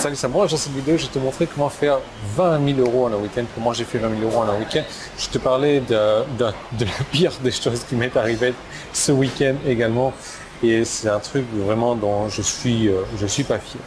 Salut, c'est moi. Dans cette vidéo, je vais te montrer comment faire 20 000 euros en un week-end. Comment j'ai fait 20 000 euros en un week-end. Je te parlais de la pire des choses qui m'est arrivée ce week-end également. Et c'est un truc vraiment dont je suis pas fier.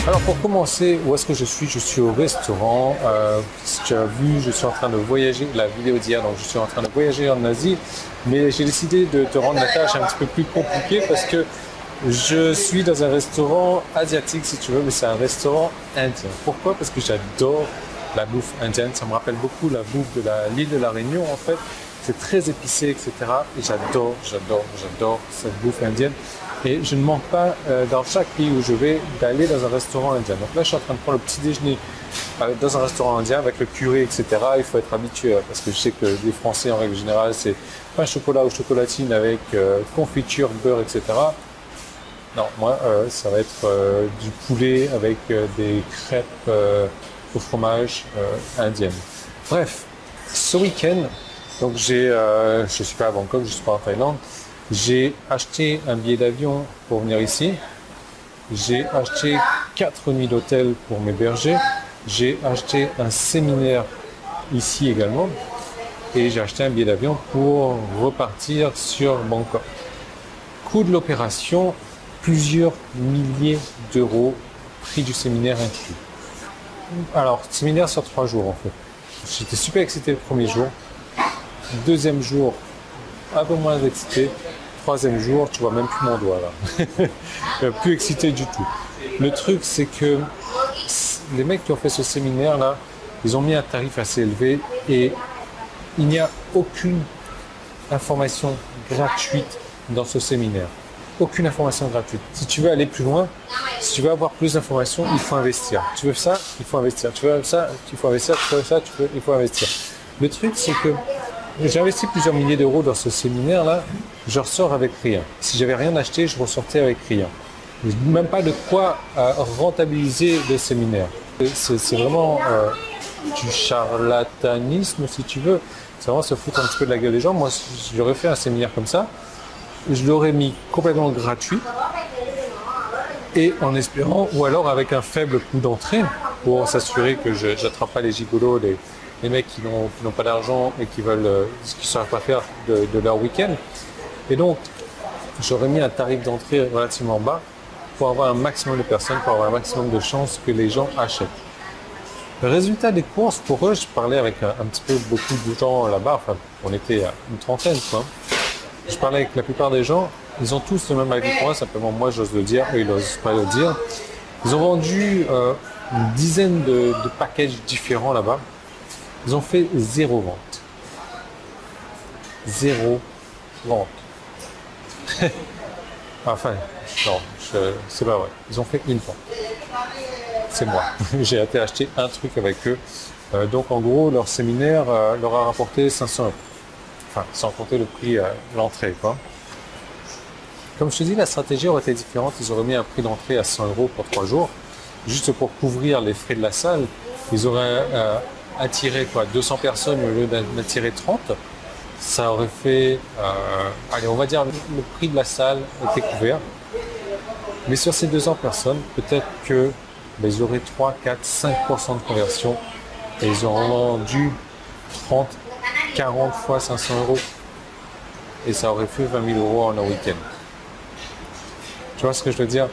Alors pour commencer, où est-ce que je suis? Je suis au restaurant. Si tu as vu, je suis en train de voyager, la vidéo d'hier, donc je suis en train de voyager en Asie. Mais j'ai décidé de te rendre la tâche un petit peu plus compliquée parce que je suis dans un restaurant asiatique si tu veux, mais c'est un restaurant indien. Pourquoi? Parce que j'adore la bouffe indienne. Ça me rappelle beaucoup la bouffe de l'île de la Réunion en fait. C'est très épicé, etc. Et j'adore cette bouffe indienne. Et je ne manque pas, dans chaque pays où je vais, d'aller dans un restaurant indien. Donc là, je suis en train de prendre le petit déjeuner dans un restaurant indien avec le curry, etc. Il faut être habitué parce que je sais que les Français, en règle générale, c'est pain chocolat ou chocolatine avec confiture, beurre, etc. Non, moi, ça va être du poulet avec des crêpes au fromage indiennes. Bref, ce week-end, donc je suis pas à Bangkok, je suis pas en Thaïlande. J'ai acheté un billet d'avion pour venir ici. J'ai acheté 4 nuits d'hôtel pour m'héberger. J'ai acheté un séminaire ici également. Et j'ai acheté un billet d'avion pour repartir sur Bangkok. Coût de l'opération, plusieurs milliers d'euros, prix du séminaire inclus. Alors, séminaire sur 3 jours en fait. J'étais super excité le premier jour. Deuxième jour, un peu moins excité. Troisième jour, tu vois même plus mon doigt là. Plus excité du tout. Le truc, c'est que les mecs qui ont fait ce séminaire là, ils ont mis un tarif assez élevé et il n'y a aucune information gratuite dans ce séminaire. Aucune information gratuite. Si tu veux aller plus loin, si tu veux avoir plus d'informations, il faut investir. Tu veux ça, il faut investir. Tu veux ça, il faut investir. Tu veux ça, il faut investir. Le truc, c'est que j'ai investi plusieurs milliers d'euros dans ce séminaire-là, je ressors avec rien. Si j'avais rien acheté, je ressortais avec rien. Même pas de quoi rentabiliser le séminaire. C'est vraiment du charlatanisme, si tu veux. C'est vraiment se foutre un petit peu de la gueule des gens. Moi, si j'aurais fait un séminaire comme ça, je l'aurais mis complètement gratuit et en espérant, ou alors avec un faible coût d'entrée pour s'assurer que je n'attrape pas les gigolos, les mecs qui n'ont pas d'argent et qui veulent, qui ne savent pas faire de leur week-end. Et donc, j'aurais mis un tarif d'entrée relativement bas pour avoir un maximum de personnes, pour avoir un maximum de chances que les gens achètent. Le résultat des courses, pour eux, je parlais avec un petit peu beaucoup de gens là-bas, enfin, on était à une trentaine, quoi. Je parlais avec la plupart des gens, ils ont tous le même avis que moi, simplement moi j'ose le dire, eux ils n'osent pas le dire. Ils ont vendu une dizaine de packages différents là-bas. Ils ont fait 0 vente. 0 vente. Enfin, non, c'est pas vrai. Ils ont fait une vente. C'est moi. J'ai été acheter un truc avec eux. Donc en gros, leur séminaire leur a rapporté 500 euros. Enfin, sans compter le prix l'entrée, quoi. Comme je te dis, la stratégie aurait été différente. Ils auraient mis un prix d'entrée à 100 euros pour 3 jours, juste pour couvrir les frais de la salle. Ils auraient attiré 200 personnes au lieu d'attirer 30. Ça aurait fait, allez, on va dire le prix de la salle était couvert. Mais sur ces 200 personnes, peut-être que ils auraient 3, 4, 5% de conversion et ils auront vendu 30, 40 fois 500 euros. Et ça aurait fait 20 000 euros en un week-end. Tu vois ce que je veux dire?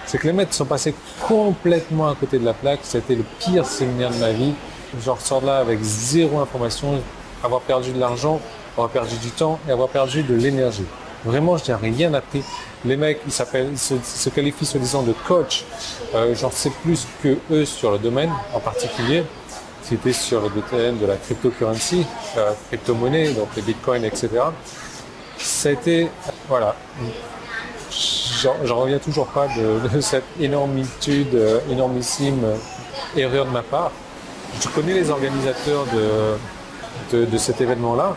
C'est que les mecs sont passés complètement à côté de la plaque. C'était le pire séminaire de ma vie. Je ressors de là avec 0 information, avoir perdu de l'argent, avoir perdu du temps et avoir perdu de l'énergie. Vraiment, je n'ai rien appris. Les mecs, ils se qualifient soi-disant de coach. J'en sais plus que eux sur le domaine en particulier. C'était sur le domaine de la cryptocurrency, crypto-monnaie, donc les bitcoins, etc. Ça a été, voilà, j'en reviens toujours pas de cette énormissime erreur de ma part. Je connais les organisateurs de cet événement-là.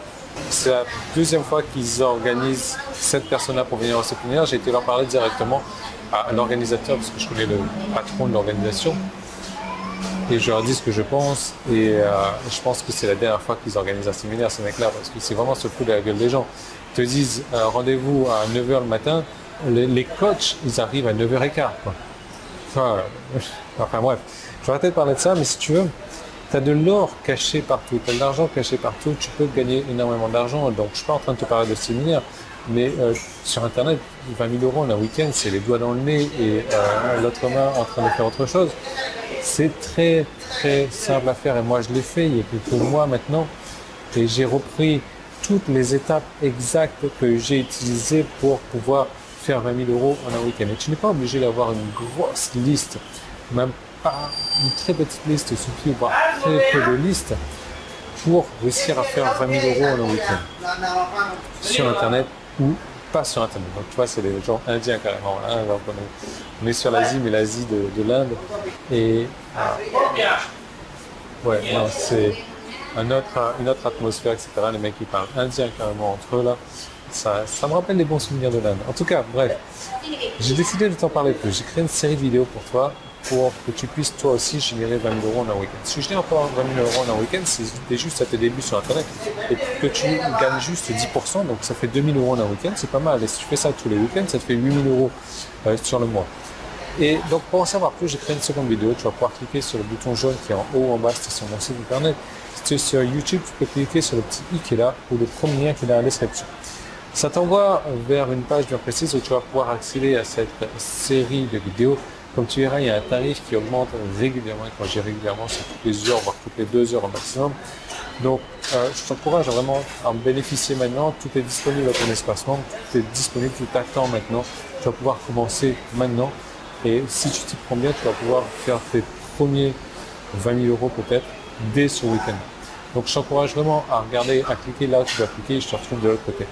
C'est la deuxième fois qu'ils organisent cette personne-là pour venir au séminaire. J'ai été leur parler directement à l'organisateur, parce que je connais le patron de l'organisation, et je leur dis ce que je pense. Et je pense que c'est la dernière fois qu'ils organisent un séminaire, ces mecs-là, parce que c'est vraiment se foutre de la gueule des gens. Ils te disent rendez-vous à 9 h le matin, les coachs, ils arrivent à 9 h 15, quoi. Enfin bref, je vais arrêter de parler de ça, mais si tu veux, tu as de l'or caché partout, tu as de l'argent caché partout, tu peux gagner énormément d'argent. Donc je ne suis pas en train de te parler de séminaire, mais sur Internet, 20 000 € en un week-end, c'est les doigts dans le nez et l'autre main en train de faire autre chose. C'est très très simple à faire et moi je l'ai fait il y a quelques mois maintenant et j'ai repris toutes les étapes exactes que j'ai utilisées pour pouvoir faire 20 000 € en un week-end. Et tu n'es pas obligé d'avoir une grosse liste, même pas une très petite liste, il suffit d'avoir très peu de listes pour réussir à faire 20 000 € en un week-end sur Internet ou pas sur Internet. Donc tu vois, c'est les gens indiens carrément. Hein, donc on est sur l'Asie, mais l'Asie de l'Inde. Et ouais, non, c'est une autre atmosphère, etc. Les mecs qui parlent indien carrément entre eux là. Ça me rappelle les bons souvenirs de l'Inde. En tout cas, bref, j'ai décidé de t'en parler plus. J'ai créé une série de vidéos pour toi, pour que tu puisses toi aussi générer 20 000 € en un week-end. Si je n'ai encore 20 000 € en un week-end, c'est juste à tes débuts sur Internet et que tu gagnes juste 10%, donc ça fait 2 000 € en un week-end, c'est pas mal. Et si tu fais ça tous les week-ends, ça te fait 8 000 € sur le mois. Et donc pour en savoir plus, j'ai créé une seconde vidéo. Tu vas pouvoir cliquer sur le bouton jaune qui est en haut ou en bas, c'est sur mon site Internet. Si tu es sur YouTube, tu peux cliquer sur le petit i qui est là ou le premier lien qui est dans la description. Ça t'envoie vers une page bien précise où tu vas pouvoir accéder à cette série de vidéos. Comme tu verras, il y a un tarif qui augmente régulièrement. Et quand je dis régulièrement, c'est toutes les heures, voire toutes les 2 heures au maximum. Donc, je t'encourage vraiment à en bénéficier maintenant. Tout est disponible à ton espace membre, tout est disponible, tout t'attend maintenant. Tu vas pouvoir commencer maintenant. Et si tu t'y prends bien, tu vas pouvoir faire tes premiers 20 000 € peut-être dès ce week-end. Donc, je t'encourage vraiment à regarder, à cliquer là où tu dois cliquer et je te retrouve de l'autre côté.